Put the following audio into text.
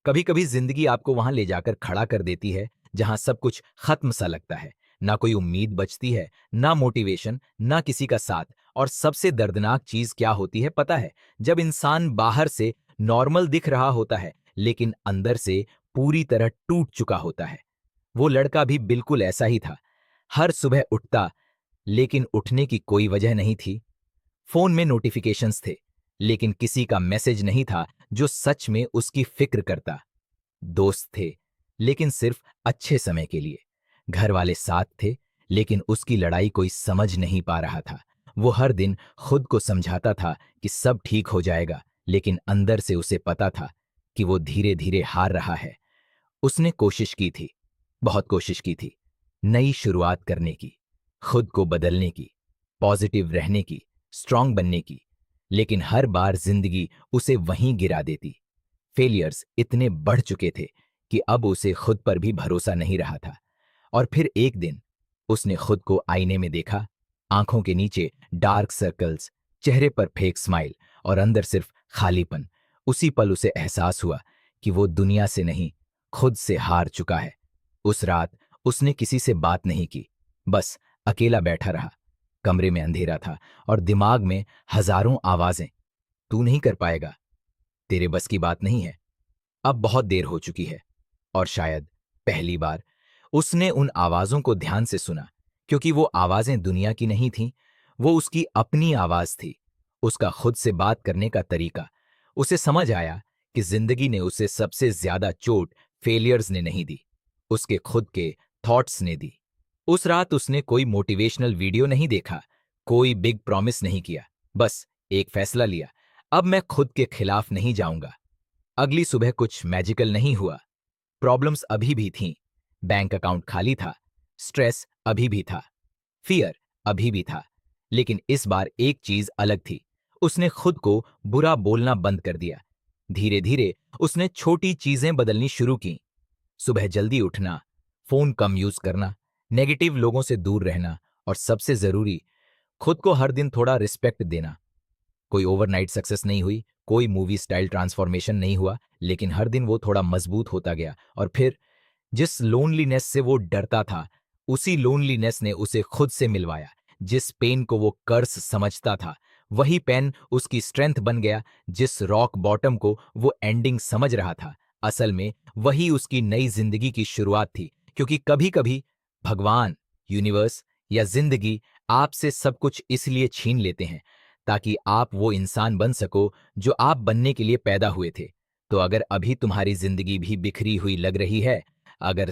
कभी कभी जिंदगी आपको वहां ले जाकर खड़ा कर देती है जहां सब कुछ खत्म सा लगता है। ना कोई उम्मीद बचती है, ना मोटिवेशन, ना किसी का साथ। और सबसे दर्दनाक चीज क्या होती है पता है? जब इंसान बाहर से नॉर्मल दिख रहा होता है लेकिन अंदर से पूरी तरह टूट चुका होता है। वो लड़का भी बिल्कुल ऐसा ही था। हर सुबह उठता, लेकिन उठने की कोई वजह नहीं थी। फोन में नोटिफिकेशंस थे, लेकिन किसी का मैसेज नहीं था जो सच में उसकी फिक्र करता। दोस्त थे, लेकिन सिर्फ अच्छे समय के लिए। घर वाले साथ थे, लेकिन उसकी लड़ाई कोई समझ नहीं पा रहा था। वो हर दिन खुद को समझाता था कि सब ठीक हो जाएगा, लेकिन अंदर से उसे पता था कि वो धीरे धीरे हार रहा है। उसने कोशिश की थी, बहुत कोशिश की थी, नई शुरुआत करने की, खुद को बदलने की, पॉजिटिव रहने की, स्ट्रांग बनने की। लेकिन हर बार जिंदगी उसे वहीं गिरा देती। फेलियर्स इतने बढ़ चुके थे कि अब उसे खुद पर भी भरोसा नहीं रहा था। और फिर एक दिन उसने खुद को आईने में देखा। आंखों के नीचे डार्क सर्कल्स, चेहरे पर फेक स्माइल और अंदर सिर्फ खालीपन। उसी पल उसे एहसास हुआ कि वो दुनिया से नहीं, खुद से हार चुका है। उस रात उसने किसी से बात नहीं की, बस अकेला बैठा रहा। कमरे में अंधेरा था और दिमाग में हजारों आवाजें। तू नहीं कर पाएगा, तेरे बस की बात नहीं है, अब बहुत देर हो चुकी है। और शायद पहली बार उसने उन आवाजों को ध्यान से सुना, क्योंकि वो आवाजें दुनिया की नहीं थीं, वो उसकी अपनी आवाज थी। उसका खुद से बात करने का तरीका। उसे समझ आया कि जिंदगी ने उसे सबसे ज्यादा चोट फेलियर्स ने नहीं दी, उसके खुद के थॉट्स ने दी। उस रात उसने कोई मोटिवेशनल वीडियो नहीं देखा, कोई बिग प्रॉमिस नहीं किया, बस एक फैसला लिया, अब मैं खुद के खिलाफ नहीं जाऊंगा। अगली सुबह कुछ मैजिकल नहीं हुआ। प्रॉब्लम्स अभी भी थीं, बैंक अकाउंट खाली था, स्ट्रेस अभी भी था, फियर अभी भी था। लेकिन इस बार एक चीज अलग थी। उसने खुद को बुरा बोलना बंद कर दिया। धीरे धीरे उसने छोटी चीजें बदलनी शुरू की। सुबह जल्दी उठना, फोन कम यूज करना, नेगेटिव लोगों से दूर रहना, और सबसे जरूरी, खुद को हर दिन थोड़ा रिस्पेक्ट देना। कोई ओवरनाइट सक्सेस नहीं हुई, कोई मूवी स्टाइल ट्रांसफॉर्मेशन नहीं हुआ, लेकिन हर दिन वो थोड़ा मजबूत होता गया। और फिर जिस लोनलीनेस से वो डरता था, उसी लोनलीनेस ने उसे खुद से मिलवाया। जिस पेन को वो कर्स समझता था, वही पेन उसकी स्ट्रेंथ बन गया। जिस रॉक बॉटम को वो एंडिंग समझ रहा था, असल में वही उसकी नई जिंदगी की शुरुआत थी। क्योंकि कभी कभी भगवान, यूनिवर्स या जिंदगी आपसे सब कुछ इसलिए छीन लेते हैं ताकि आप वो इंसान बन सको जो आप बनने के लिए पैदा हुए थे। तो अगर अभी तुम्हारी जिंदगी भी बिखरी हुई लग रही है, अगर